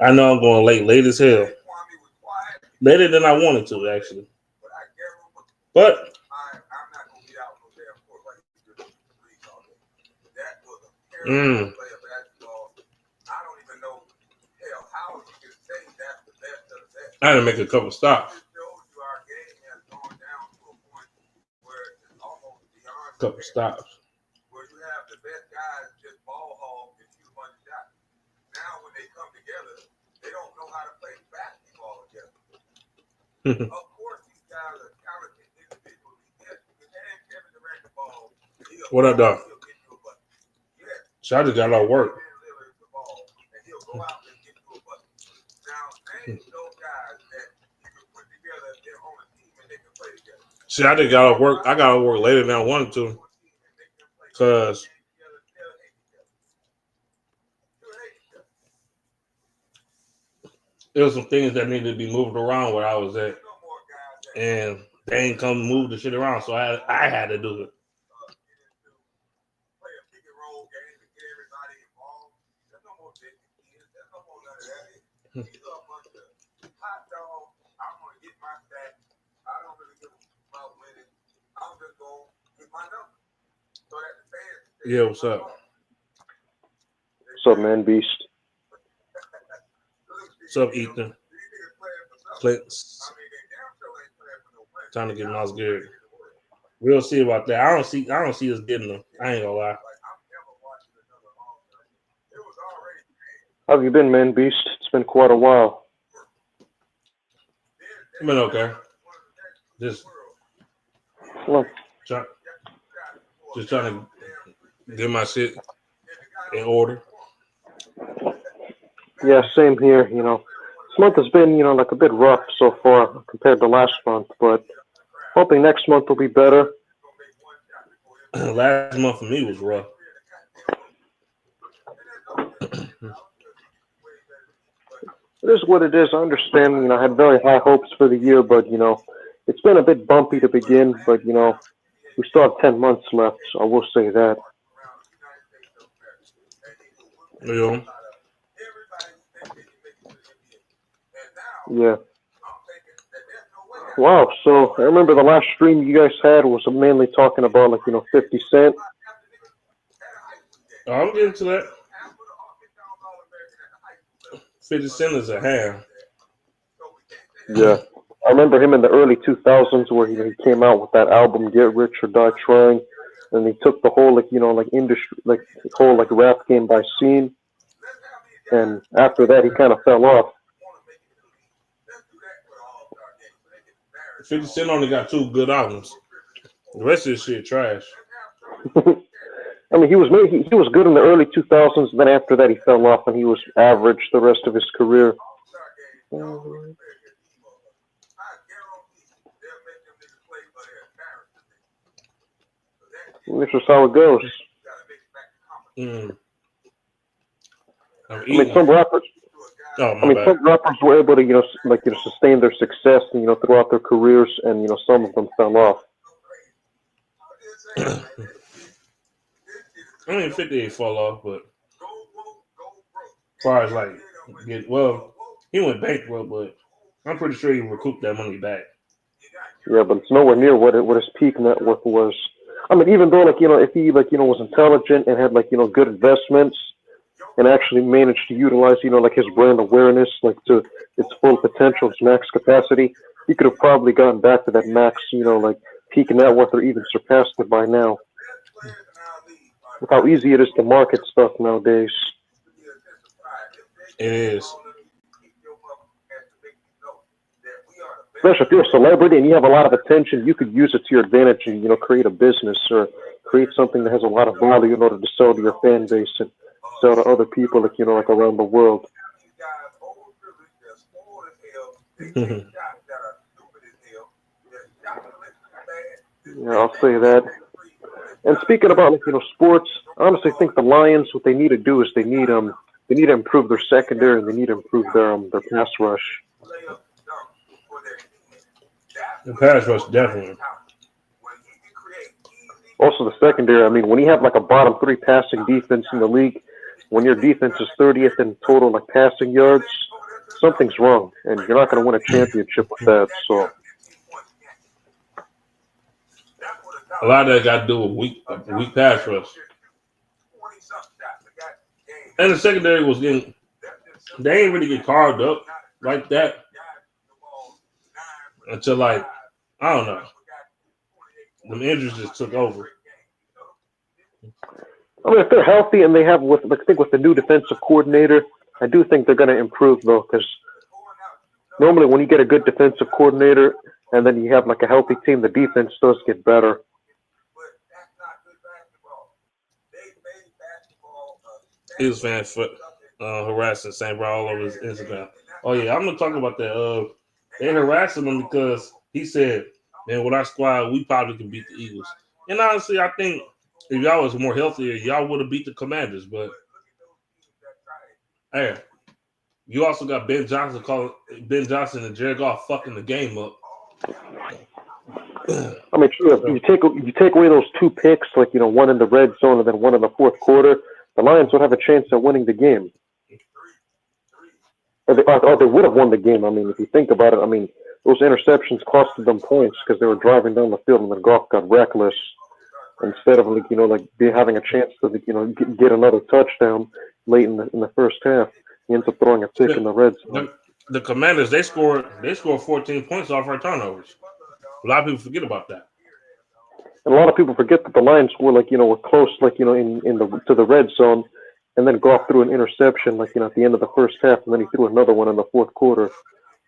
I know I'm going late as hell. Later than I wanted to, actually. But I had to make a couple stops. Couple stops. What up, dog? So I just got a lot of work. See, I just got to work. I got to work later than I wanted to, cause there was some things that needed to be moved around where I was at, and they ain't come move the shit around, so I had to do it. Yeah, what's up? What's up, man, Beast? What's up, Ethan? Clint. Time to get Miles Garrett. We'll see about that. I don't see us getting them. I ain't gonna lie. How have you been, man, Beast? It's been quite a while. I've been okay. Just trying to get my shit in order. Yeah, same here. This month has been, like a bit rough so far compared to last month, but hoping next month will be better. Last month for me was rough. It is what it is. I understand, I had very high hopes for the year, but, it's been a bit bumpy to begin, but, we still have 10 months left, so I will say that. Yeah. Yeah. Wow, so I remember the last stream you guys had was mainly talking about, 50 Cent. Oh, I'm getting to that. 50 Cent is a ham. Yeah. I remember him in the early 2000s where he came out with that album Get Rich or Die Trying, and he took the whole industry, the whole rap game by scene, and after that he kind of fell off. 50 Cent only got 2 good albums. The rest of this shit trash. I mean, he was good in the early 2000s, and then after that he fell off, and he was average the rest of his career. This is how it goes. I mean, some rappers. Some rappers were able to, sustain their success, throughout their careers, and some of them fell off. I mean, 50 ain't fall off, but as far as he went bankrupt, but I'm pretty sure he recouped that money back. Yeah, but it's nowhere near what his peak net worth was. I mean, even though if he was intelligent and had good investments and actually managed to utilize his brand awareness to its full potential, its max capacity, he could have probably gotten back to that max peak net worth or even surpassed it by now. With how easy it is to market stuff nowadays. It is. Especially if you're a celebrity and you have a lot of attention, you could use it to your advantage and create a business or create something that has a lot of value in order to sell to your fan base and sell to other people around the world. Yeah, I'll say that. And speaking about sports, I honestly think the Lions, what they need to do is they need to improve their secondary and they need to improve their pass rush. The pass rush, definitely. Also, the secondary. I mean, when you have like a bottom three passing defense in the league, when your defense is 30th in total like passing yards, something's wrong, and you're not going to win a championship with that. So, A lot of that got to do with weak pass rush. And the secondary was getting, they ain't really get carved up like that until like, I don't know. The injuries just took over. I mean, if they're healthy and they have, I think with the new defensive coordinator, I do think they're going to improve though, because normally when you get a good defensive coordinator and then you have like a healthy team, the defense does get better. His fans for harassing St. Brown all over his Instagram. Oh yeah, I'm gonna talk about that. They harassing him because he said, "Man, with our squad, we probably can beat the Eagles." And honestly, I think if y'all was more healthier, y'all would have beat the Commanders. But hey, you also got Ben Johnson and Jared Goff fucking the game up. I mean, true. If you take away those two picks, like one in the red zone and then one in the fourth quarter, the Lions would have a chance at winning the game. Or they would have won the game. I mean, if you think about it, I mean, those interceptions costed them points because they were driving down the field and then Goff got reckless. Instead of having a chance to get another touchdown late in the first half, he ends up throwing a pick in the red zone. The Commanders they scored 14 points off our turnovers. A lot of people forget about that. And a lot of people forget that the Lions were were close to the red zone, and then Goff threw an interception at the end of the first half, and then he threw another one in the fourth quarter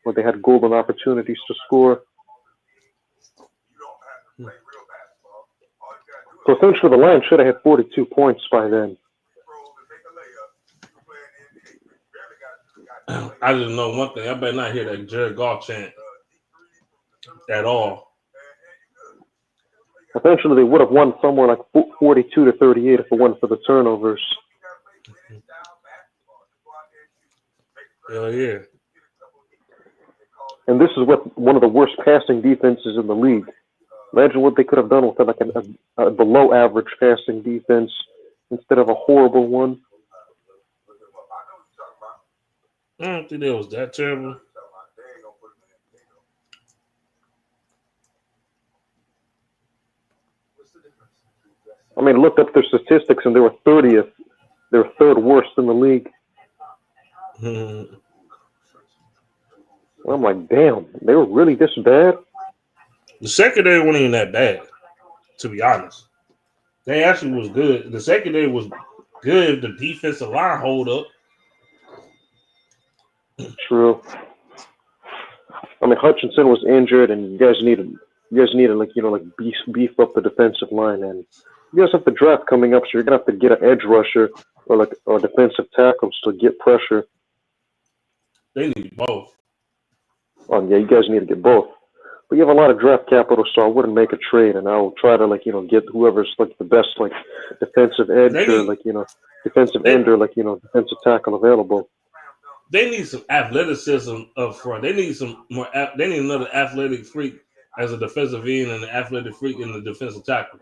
where they had golden opportunities to score. So essentially, the Lions should have had 42 points by then. I just know one thing. I better not hear that Jared Goff chant at all. Eventually, they would have won somewhere like 42-38 if it wasn't for the turnovers. Hell yeah. And this is one of the worst passing defenses in the league. Imagine what they could have done with a below average passing defense instead of a horrible one. I don't think that was that terrible. I mean, I looked up their statistics and they were 30th. They were third worst in the league. I'm like, damn, they were really this bad? The secondary wasn't even that bad, to be honest. They actually was good. The secondary was good. The defensive line hold up. True. I mean, Hutchinson was injured, and you guys needed beef up the defensive line, and you guys have the draft coming up, so you're gonna have to get an edge rusher or defensive tackles to get pressure. They need both. Oh yeah, you guys need to get both. But you have a lot of draft capital, so I wouldn't make a trade, and I'll try to get whoever's the best defensive edge defensive end or defensive tackle available. They need some athleticism up front. They need some more. They need another athletic freak as a defensive end and an athletic freak in the defensive tackle.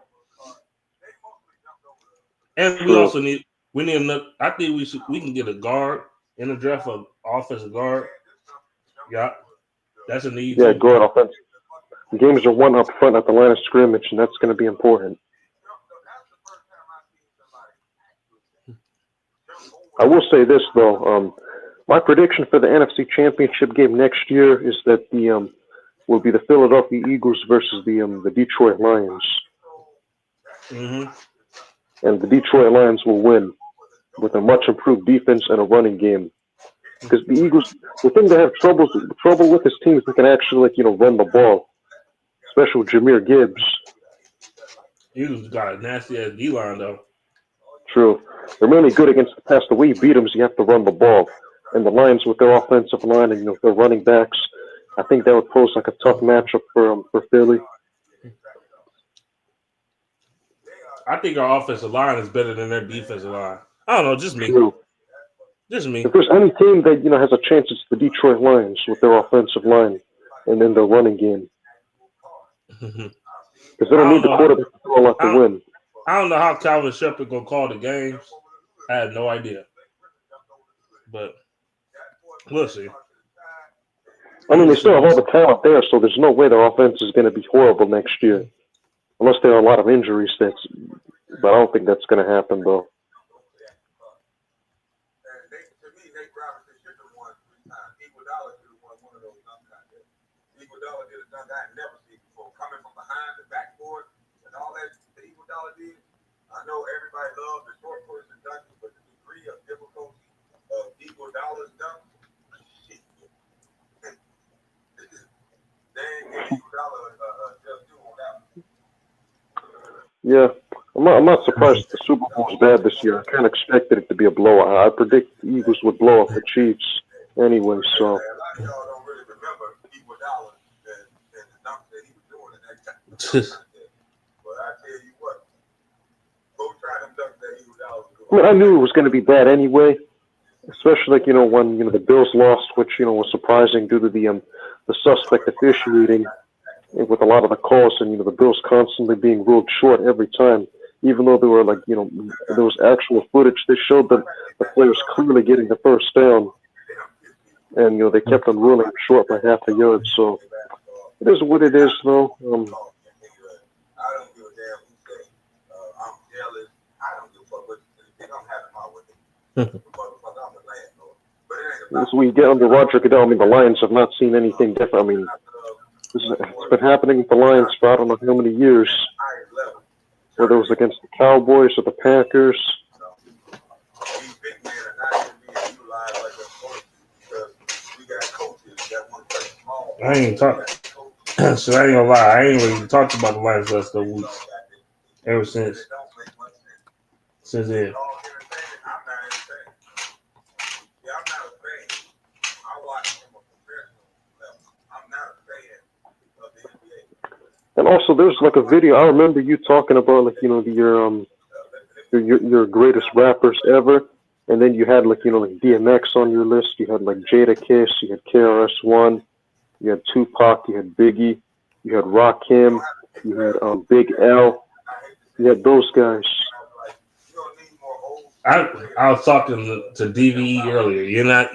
And we also need another. I think we can get a guard in the draft, of offensive guard. Yeah, that's a need. Yeah, guard offense. Games are won up front at the line of scrimmage, and that's going to be important. I will say this though. My prediction for the NFC Championship game next year is that will be the Philadelphia Eagles versus the Detroit Lions. Mm-hmm. And the Detroit Lions will win with a much improved defense and a running game. Because the Eagles, the thing they have trouble with this team is they can actually run the ball, especially with Jahmyr Gibbs. Eagles got a nasty ass D line though. True, they're mainly good against the pass. The way you beat them is you have to run the ball. And the Lions with their offensive line and their running backs, I think that would pose a tough matchup for Philly. I think our offensive line is better than their defensive line. I don't know, just me. True. Just me. If there's any team that has a chance, it's the Detroit Lions with their offensive line and then their running game. Because Because they don't need the quarterback to throw a lot to win. I don't know how Calvin Shepard gonna call the games. I have no idea, but we'll see. I mean, they still have all the talent there, so there's no way their offense is going to be horrible next year, unless there are a lot of injuries. But I don't think that's going to happen, though. I know everybody loves the short person dunking, but the degree of difficulty of Eagle Dollar's dunk, shit. They ain't give Eagle Dollar just do on that. Yeah, I'm not surprised the Super Bowl was bad this year. I kind of expected it to be a blowout. I predict the Eagles would blow up the Chiefs anyway, so. A lot of y'all don't really remember Eagle Dollar and the dunks that he was doing in that time. But I tell you what, go try them dunks that Eagle Dollar was doing. I mean, I knew it was going to be bad anyway, especially like, when the Bills lost, which was surprising due to the suspect officiating with a lot of the calls, and the Bills constantly being ruled short every time, even though there were there was actual footage that showed that the players clearly getting the first down, and they kept on ruling short by half a yard. So it is what it is, though. I don't give a damn who say I'm jealous. I don't give a fuck what you think. I'm having my way. Motherfucker, I'm a landlord. But it ain't about So we get under Roger Goodell. I mean, the Lions have not seen anything different. I mean, it's been happening with the Lions for I don't know how many years, whether it was against the Cowboys or the Packers. these big men are not even being utilized like they're supposed to because we got coaches that want to play small. I ain't talking. So I ain't gonna lie. I ain't really talked about the Lions last couple weeks. Ever since then. I'm not entertaining. Yeah, I'm not a fan. I watch from a professional level. I'm not a fan of the NBA. And also, there's like a video. I remember you talking about your greatest rappers ever, and then you had like DMX on your list. You had like Jadakiss, you had KRS-One, you had Tupac, you had Biggie, you had Rakim, you had Big L. You had those guys. I was talking to DVE earlier.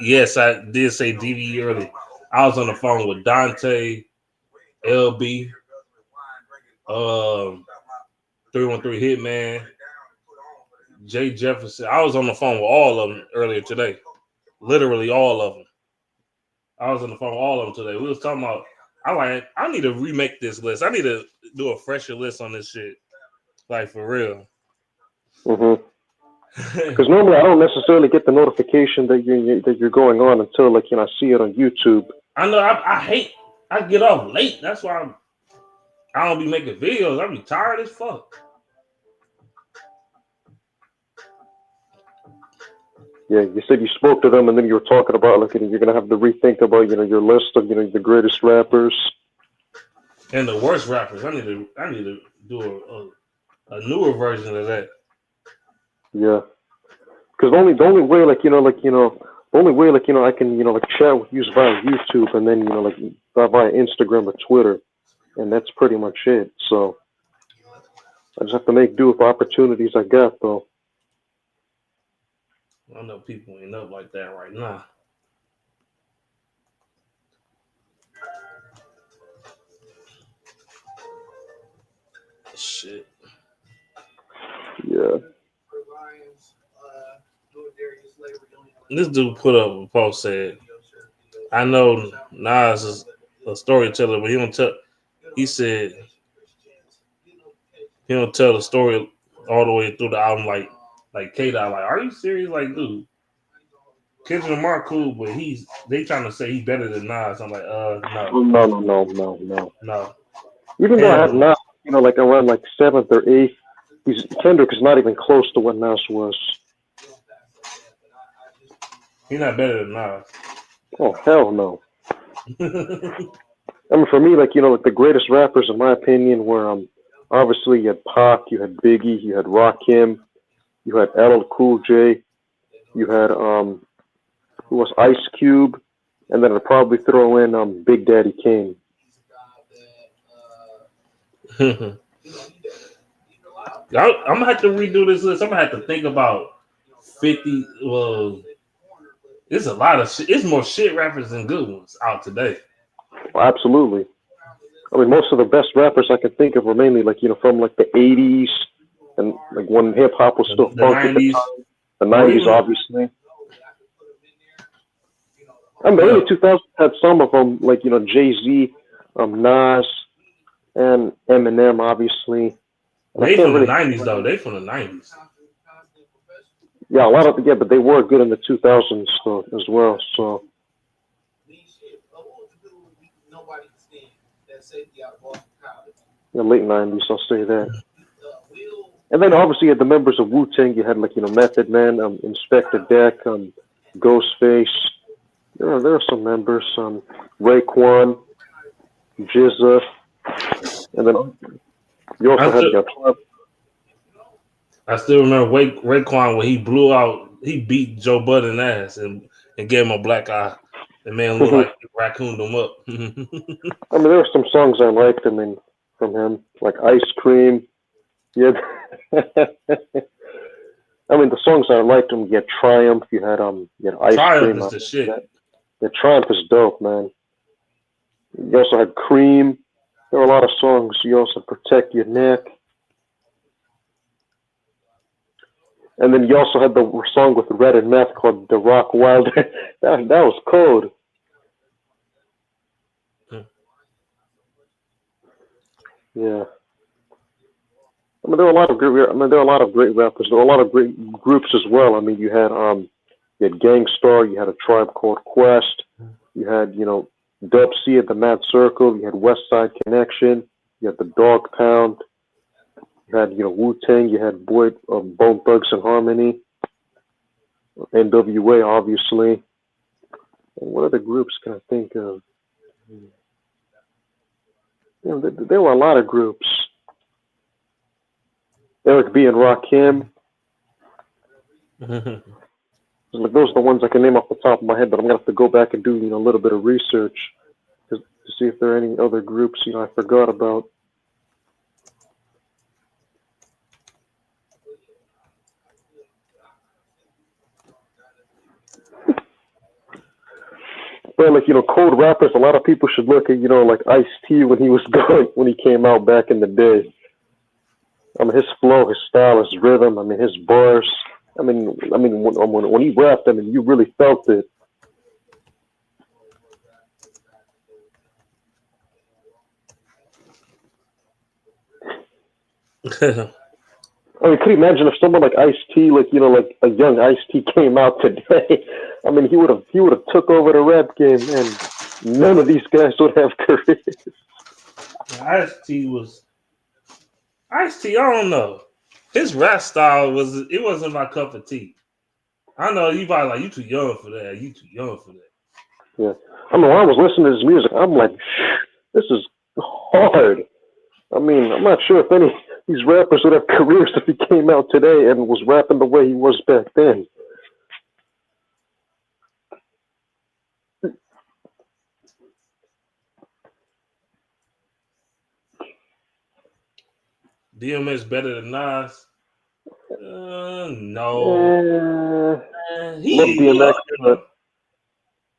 Yes, I did say DVE earlier. I was on the phone with Dante, LB, 313 Hitman, Jay Jefferson. I was on the phone with all of them earlier today. Literally all of them. I was on the phone with all of them today. We was talking about, I need to remake this list. I need to do a fresher list on this shit. Like, for real. Mm-hmm. Because normally I don't necessarily get the notification that you're going on until I see it on YouTube. I know. I get off late. That's why I don't be making videos. I be tired as fuck. Yeah, you said you spoke to them, and then you were talking about you're gonna have to rethink about your list of the greatest rappers and the worst rappers. I need to do a newer version of that. Yeah, because the only way I can chat with you is via YouTube, and then via Instagram or Twitter, and that's pretty much it. So I just have to make do with the opportunities I got, though. I know people ain't up like that right now. Shit. Yeah. This dude put up a post said, I know Nas is a storyteller, but he don't tell. He said he don't tell the story all the way through the album like K-Dot. Like, are you serious? Like, dude, Kendrick Lamar cool, but they trying to say he's better than Nas. I'm like, no. No. Even though I have Nas, around 7th or 8th, Kendrick is not even close to what Nas was. He's not better than Nas. Oh, hell no. I mean, for me, the greatest rappers, in my opinion, were obviously you had Pac, you had Biggie, you had Rakim, you had LL Cool J, you had who was Ice Cube, and then I'd probably throw in Big Daddy Kane. I'm gonna have to redo this list. I'm gonna have to think about 50. Well, it's a lot of shit. It's more shit rappers than good ones out today. Absolutely. I mean, most of the best rappers I can think of were mainly like from like the '80s and like when hip hop was still The funk at the 90s. time. The '90s, obviously. I mean, the early 2000s had some of them, like Jay-Z, Nas, and Eminem, obviously. And I They can't from the really, 90s though. They from the 90s. yeah, a lot of but they were good in the 2000s though, as well. So yeah, late '90s, I'll say that. And then obviously you had the members of Wu Tang. You had like Method Man, Inspector Deck, Ghostface. There are some members, Raekwon, Jizza, and then you also had I still remember Raekwon when he blew out, he beat Joe Budden ass and gave him a black eye. The man looked like he raccooned him up. I mean, there were some songs I liked. I mean, from him, like Ice Cream. Yeah. I mean, the songs I liked him. You had Triumph. You had Ice Triumph Cream. is the shit. Yeah, Triumph is dope, man. You also had Cream. There were a lot of songs. You also had Protect Your Neck. And then you also had the song with Red and Meth called The Rock Wild. that was cold. Yeah. I mean, there were a lot of great. I mean, there were a lot of great rappers. There were a lot of great groups as well. I mean, you had Gangstar. You had a Tribe Called Quest. You had Dub C at the Mad Circle. You had West Side Connection. You had the Dog Pound. You had Wu Tang. You had Bone Thugs and Harmony. NWA, obviously. And what other groups can I think of? There were a lot of groups. Eric B. and Rakim. Like, those are the ones I can name off the top of my head, but I'm gonna have to go back and do a little bit of research to see if there are any other groups I forgot about. But like cold rappers, a lot of people should look at like Ice-T when he came out back in the day. I mean, his flow, his style, his rhythm. I mean, his bars. I mean, when he rapped, I mean, you really felt it. I mean, could you imagine if someone like Ice-T, like like a young Ice-T came out today? I mean, he would have took over the rap game, and none of these guys would have careers. Ice-T, I don't know. His rap style wasn't my cup of tea. I know you probably like, you too young for that. You too young for that. Yeah. I mean, when I was listening to his music, I'm like, this is hard. I mean, I'm not sure if any of these rappers would have careers if he came out today and was rapping the way he was back then. DMX better than Nas? No. Love DMX,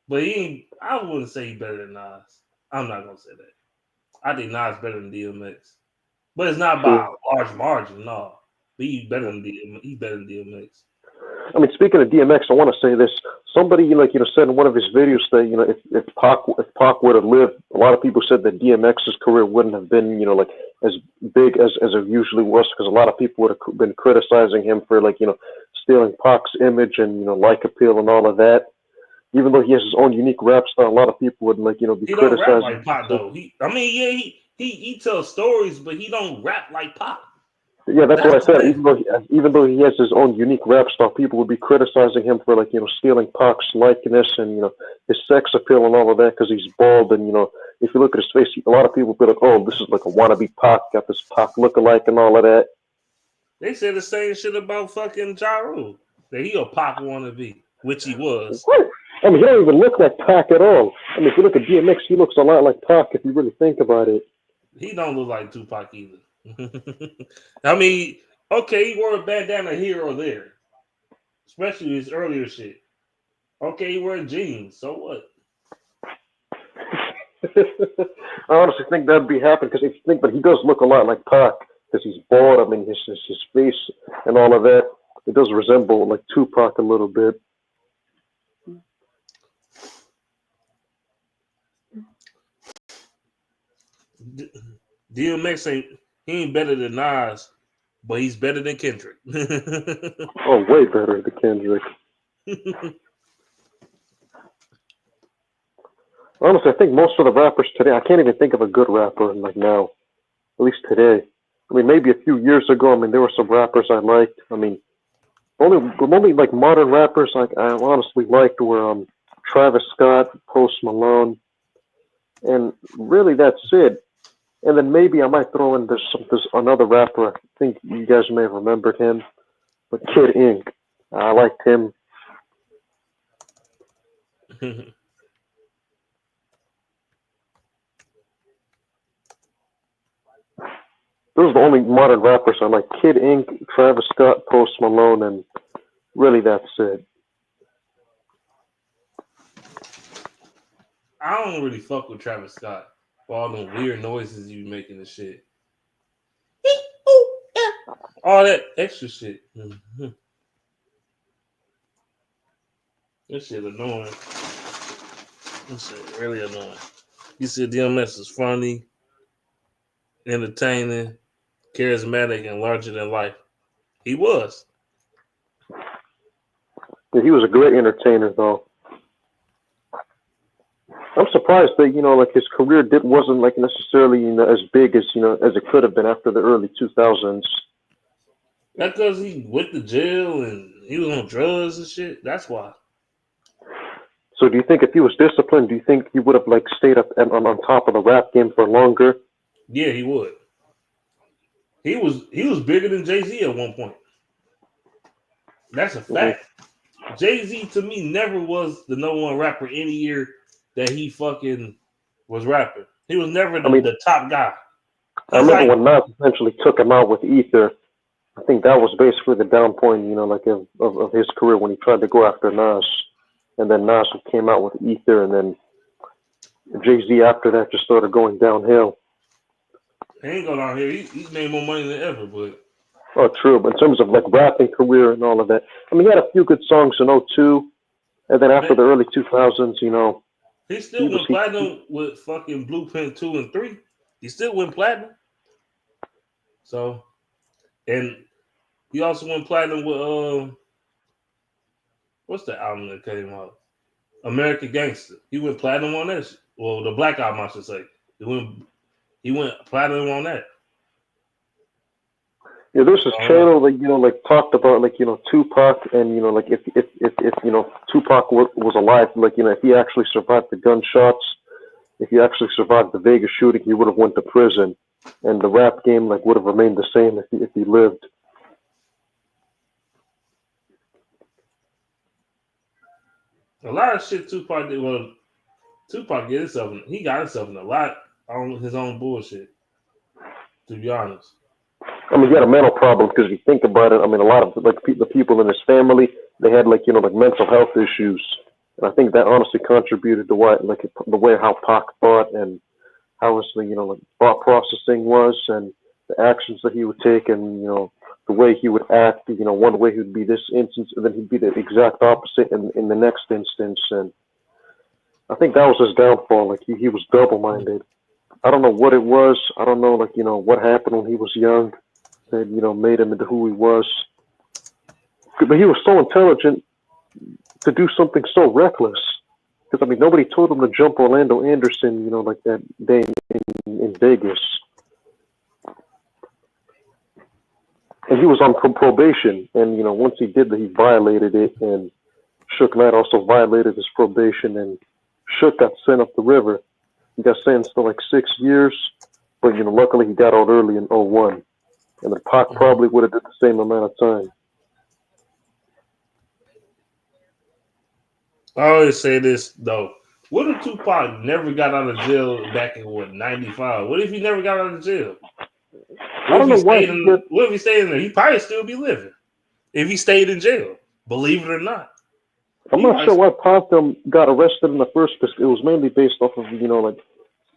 but he ain't, I wouldn't say he better than Nas. I'm not gonna say that. I think Nas better than DMX, but it's not by a large margin. No, but he's better than DMX. I mean, speaking of DMX, I want to say this. Somebody, said in one of his videos that, if Pac would have lived, a lot of people said that DMX's career wouldn't have been, like as big as it usually was, because a lot of people would have been criticizing him for, stealing Pac's image and, like appeal and all of that. Even though he has his own unique rap style, a lot of people would, be he criticizing. He don't rap like Pac, though. He tells stories, but he don't rap like Pac. Yeah, that's what I said. Even though he has his own unique rap style, people would be criticizing him for stealing Pac's likeness and his sex appeal and all of that because he's bald and if you look at his face, a lot of people would be like, oh, this is like a wannabe Pac, got this Pac lookalike and all of that. They said the same shit about fucking Ja Rule, that he a Pac wannabe, which he was. I mean, he don't even look like Pac at all. I mean, if you look at DMX, he looks a lot like Pac if you really think about it. He don't look like Tupac either. I mean, okay, he wore a bandana here or there, especially his earlier shit. Okay, he wore jeans. So what? I honestly think that'd be happening because if you think, but he does look a lot like Pac because he's bald. I mean, his face and all of that. It does resemble like Tupac a little bit. D- DMX ain't he ain't better than Nas, but he's better than Kendrick. Oh, way better than Kendrick. Honestly, I think most of the rappers today, I can't even think of a good rapper like now, at least today. I mean, maybe a few years ago, I mean, there were some rappers I liked. I mean, only like modern rappers like I honestly liked were Travis Scott, Post Malone, and really that's it. And then maybe I might throw in there's another rapper. I think you guys may have remembered him, but Kid Ink. I liked him. Those are the only modern rappers I like. Kid Ink, Travis Scott, Post Malone, and really that's it. I don't really fuck with Travis Scott for all them weird noises you making and shit. All that extra shit. This shit annoying. This shit really annoying. You said DMS is funny, entertaining, charismatic, and larger than life. He was. Yeah, he was a great entertainer, though. I'm surprised that like his career did wasn't like necessarily as big as as it could have been after the early 2000s. That because he went to jail and he was on drugs and shit. That's why. So do you think if he was disciplined, do you think he would have like stayed up on top of the rap game for longer? Yeah, he would. He was bigger than Jay Z at one point. That's a Hmm. fact. Jay Z to me never was the number one rapper any year that he fucking was rapping. He was never I the, mean, the top guy. I He's remember like, when Nas essentially took him out with Ether. I think that was basically the down point, like of his career when he tried to go after Nas, and then Nas came out with Ether, and then Jay Z after that just started going downhill. he ain't going down here. He made more money than ever, but Oh, true. But in terms of like rapping career and all of that, I mean, he had a few good songs in '02, and then after man, the early 2000s, he he still was went platinum with fucking Blueprint 2 and 3. He still went platinum. So, and he also went platinum with, what's the album that came out? American Gangster. He went platinum on that shit. Well, the Black Album, I should say. He went platinum on that. yeah. There's this So, channel that like talked about like Tupac and like if Tupac was alive, like if he actually survived the gunshots, if he actually survived the Vegas shooting, he would have went to prison, and the rap game like would have remained the same if he lived. a lot of shit Tupac did. Well, he got himself in a lot on his own bullshit, to be honest. I mean, he had a mental problem because if you think about it, I mean, a lot of like the people in his family, they had like like mental health issues, and I think that honestly contributed to why like the way how Pac thought and how his like thought processing was and the actions that he would take and the way he would act. One way he would be this instance, and then he'd be the exact opposite in the next instance. And I think that was his downfall. Like he was double minded. I don't know what it was. I don't know like what happened when he was young that made him into who he was. But he was so intelligent to do something so reckless. Because I mean, nobody told him to jump Orlando Anderson, like that day in Vegas, and he was on probation. And once he did that, he violated it, and Suge Knight also violated his probation, and Suge got sent up the river. He got sentenced to like 6 years, but luckily he got out early in '01, and the Pac Mhm. probably would have did the same amount of time. I always say this though. What if Tupac never got out of jail back in what 95? What if he never got out of jail? I don't know why. What if he stayed in there? He probably still be living if he stayed in jail. Believe it or not. I'm not sure why Potham got arrested in the first place. It was mainly based off of, like,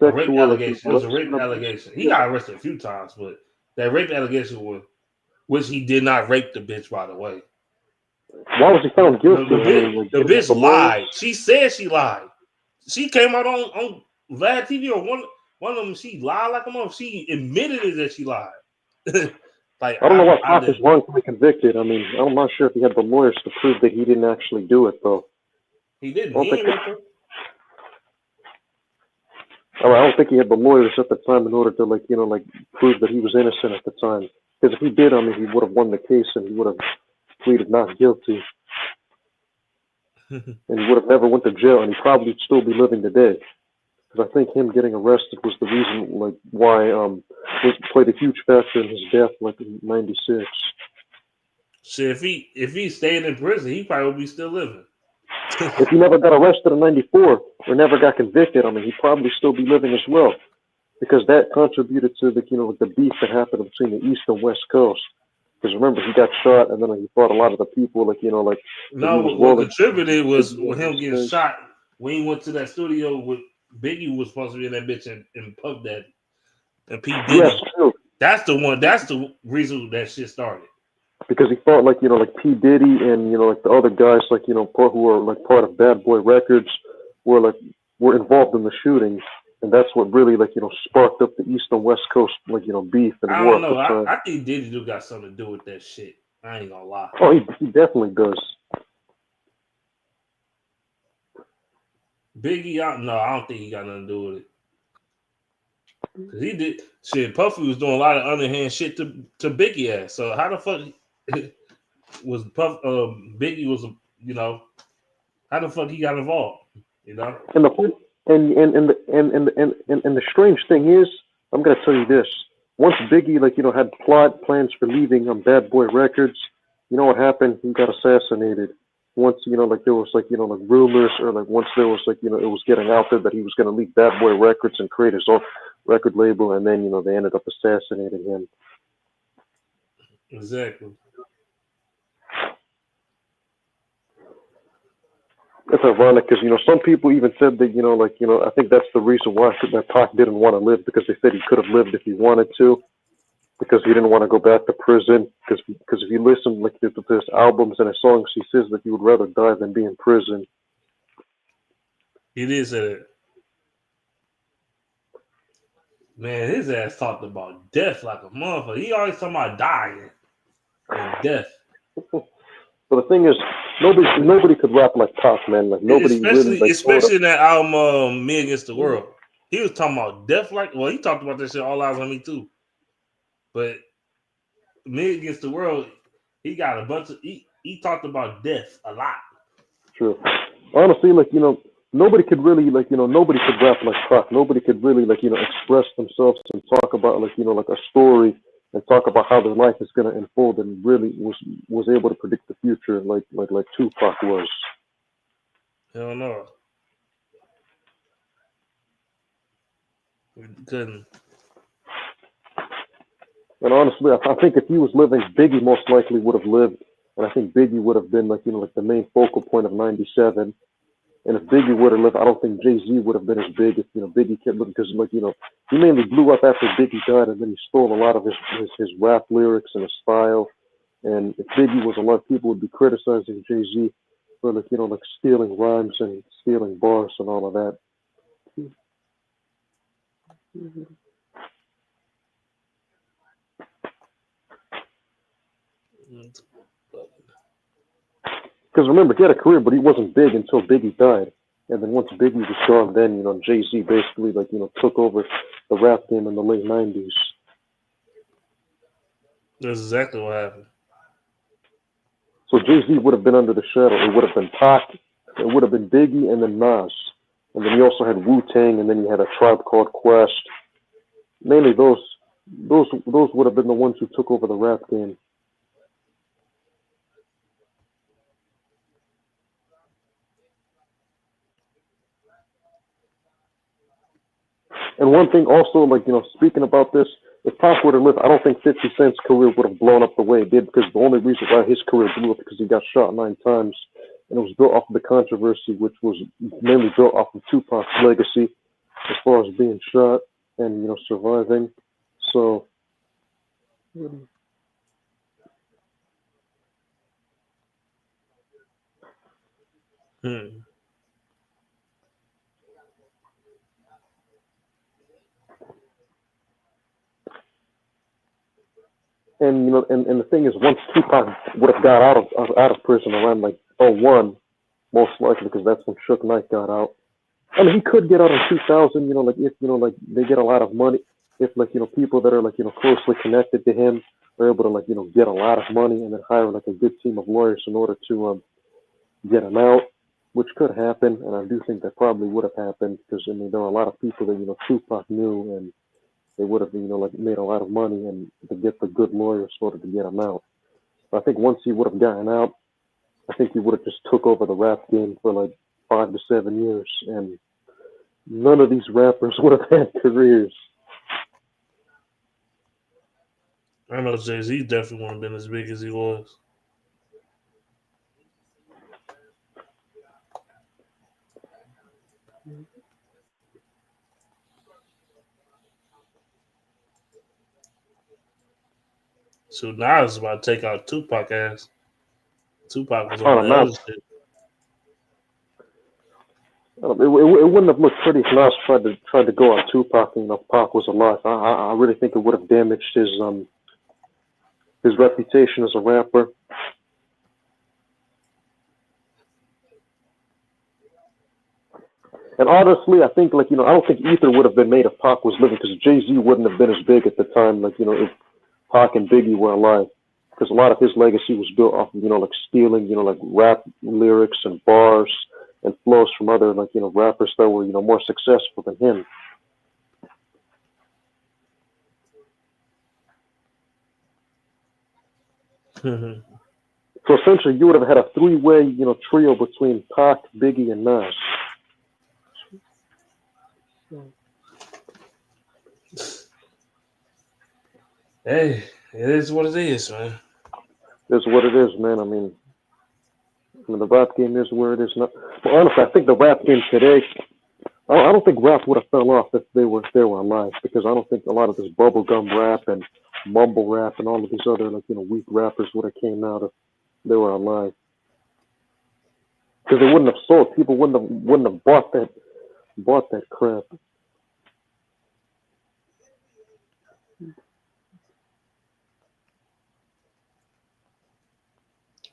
a rape sexual. allegation. It was a rape allegation. He got arrested a few times, but that rape allegation was, which he did not rape the bitch, by the way. Why was he found guilty? The bitch lied. She said she lied. She came out on Vlad TV or one of them. She lied like a mother. She admitted it that she lied. Like I don't know why Pop is wrongfully convicted. I mean, I'm not sure if he had the lawyers to prove that he didn't actually do it, though. He didn't. I don't think he had the lawyers at the time in order to prove that he was innocent at the time. Because if he did, he would have won the case and he would have pleaded not guilty, and he would have never went to jail, and he probably would still be living today. Because I think him getting arrested was the reason, why played a huge factor in his death, in '96. So if he stayed in prison, he probably would be still living. If he never got arrested in '94 or never got convicted, he'd probably still be living as well, because that contributed to the beef that happened between the East and West Coast. Because remember, he got shot, and then he fought a lot of the people, No, what contributed was him getting shot when he went to that studio with Biggie was supposed to be in that bitch and Puff Daddy and P Diddy. Yes, true. That's the one. That's the reason that shit started. Because he thought P Diddy and the other guys who were part of Bad Boy Records were involved in the shooting, and that's what really sparked up the East and West Coast beef and I war. don't know. I think Diddy do got something to do with that shit. I ain't gonna lie. Oh, he definitely does. Biggie, I don't think he got nothing to do with it. Cause he did shit. Puffy was doing a lot of underhand shit to Biggie ass. So how the fuck was Biggie was how the fuck he got involved? And the point, and the strange thing is, I'm gonna tell you this. Once Biggie had plans for leaving on Bad Boy Records, you know what happened? He got assassinated. Once there was rumors, or once there was it was getting out there that he was gonna leave Bad Boy Records and create his own record label, and then they ended up assassinating him. Exactly. It's ironic because some people even said that I think that's the reason why that Pac didn't want to live, because they said he could have lived if he wanted to, because he didn't want to go back to prison. Because if you listen to his albums and his songs, he says that he would rather die than be in prison. He did say that. Man, his ass talked about death like a motherfucker. He always talking about dying and death. But the thing is, nobody could rap like Pac, man. Nobody especially in that album, Me Against the World. He was talking about death he talked about that shit All Eyes on Me too. But Me Against the World, he got a bunch of he talked about death a lot. True. Honestly, nobody could really nobody could rap like Pac. Nobody could really express themselves and talk about a story and talk about how their life is going to unfold, and really was able to predict the future like Tupac was. Hell no. We couldn't. And honestly, I think if he was living, Biggie most likely would have lived, and I think Biggie would have been the main focal point of '97. And if Biggie would have lived, I don't think Jay-Z would have been as big if Biggie kept living, because he mainly blew up after Biggie died, and then he stole a lot of his rap lyrics and his style. And if Biggie was alive, people would be criticizing Jay-Z for stealing rhymes and stealing bars and all of that. Because remember, he had a career, but he wasn't big until Biggie died. And then once Biggie was gone, then Jay-Z basically took over the rap game in the late '90s. That's exactly what happened. So Jay-Z would have been under the shadow. It would have been Pac, it would have been Biggie, and then Nas. And then he also had Wu-Tang, and then he had a Tribe Called Quest. Mainly those would have been the ones who took over the rap game. And one thing also, speaking about this, if Pac would have lived, I don't think 50 Cent's career would have blown up the way it did, because the only reason why his career blew up because he got shot 9 times, and it was built off of the controversy, which was mainly built off of Tupac's legacy as far as being shot and surviving. So. Hmm. And and the thing is, once Tupac would have got out of prison around like '01, most likely, because that's when Suge Knight got out. I mean, he could get out in 2000. Like if they get a lot of money, if people that are closely connected to him are able to get a lot of money and then hire like a good team of lawyers in order to get him out, which could happen, and I do think that probably would have happened, because I mean there are a lot of people that Tupac knew, and they would have made a lot of money and to get the good lawyers in order to get him out. But I think once he would have gotten out, I think he would have just took over the rap game for like 5 to 7 years, and none of these rappers would have had careers. I know Jay-Z definitely wouldn't have been as big as he was. So now it's about to take out Tupac ass. Tupac was on the other shit. It wouldn't have looked pretty if Nas tried to go on Tupac and Pac was alive. I really think it would have damaged his reputation as a rapper. And honestly, I think I don't think Ether would have been made if Pac was living, because Jay-Z wouldn't have been as big at the time. If Pac and Biggie were alive, because a lot of his legacy was built off of stealing rap lyrics and bars and flows from other rappers that were more successful than him. So essentially, you would have had a 3-way trio between Pac, Biggie, and Nas. Hey, it is what it is, man. It's what it is, man. I mean, the rap game is where it is now. But honestly, I think the rap game today, I don't think rap would have fell off if they were alive, because I don't think a lot of this bubblegum rap and mumble rap and all of these other weak rappers would have came out if they were alive. Because they wouldn't have sold. People wouldn't have bought that crap.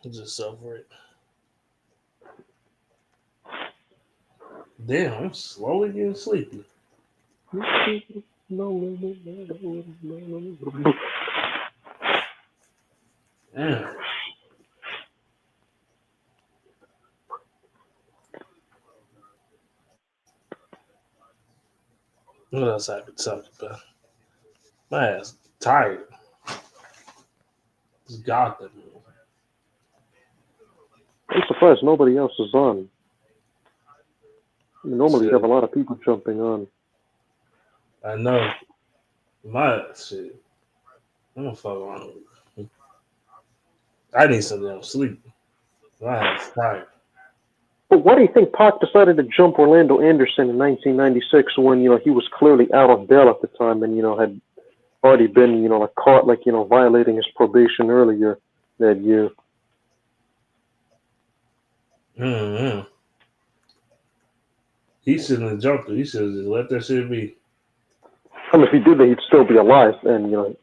Just suffer it. Damn, I'm slowly getting sleepy. Damn. What else I could talk about? My ass tired. Just got that movie. I'm surprised nobody else is on. Normally you have a lot of people jumping on. I know. My shit. I'm gonna fuck around. I need some damn sleep. My ass tired. But why do you think Pac decided to jump Orlando Anderson in 1996 when he was clearly out on bail at the time and had already been caught violating his probation earlier that year? Mm-hmm. He shouldn't have jumped it. He should have just let that shit be. I mean, if he did that, he'd still be alive, and the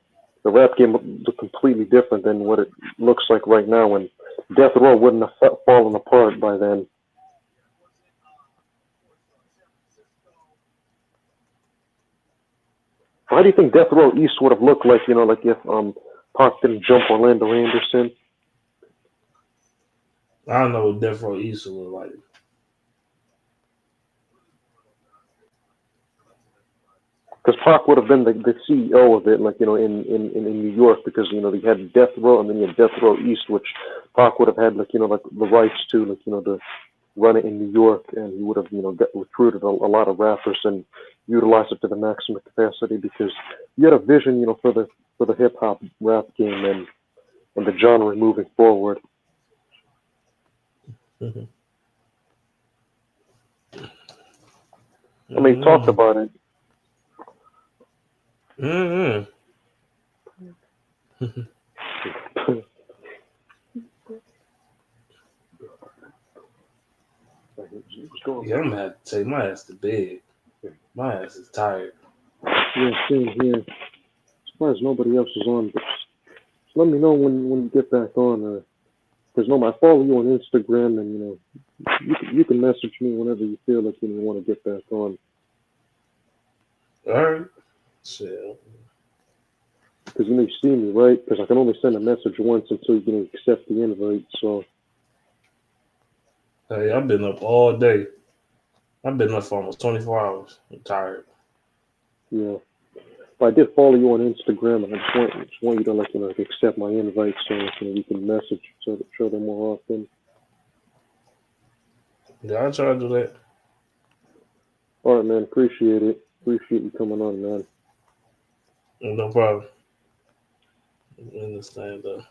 rap game would look completely different than what it looks like right now. And Death Row wouldn't have fallen apart by then. How do you think Death Row East would have looked like? If Pac didn't jump Orlando Anderson? I don't know what Death Row East would look like. Because Pac would have been the CEO of it, in New York, because they had Death Row and then you had Death Row East, which Pac would have had the rights to, the run it in New York, and he would have, recruited a lot of rappers and utilized it to the maximum capacity because he had a vision, for the hip hop rap game and the genre moving forward. Mm-hmm. I mean, he talked about it. Mm-hmm. Yeah, I'm gonna have to take my ass to bed. My ass is tired. Yeah, same here. Surprised nobody else is on, but just let me know when you get back on. Because I follow you on Instagram, and you can message me whenever you feel like you want to get back on. All right. Shit. Because you see me, right? Because I can only send a message once until you accept the invite. So Hey, I've been up all day. I've been up for almost 24 hours. I'm tired. yeah, but I did follow you on Instagram, and I just want you to accept my invite so we can message each other more often. Yeah, I try to do that. All right, man. Appreciate it. Appreciate you coming on, man. No problem. I understand though.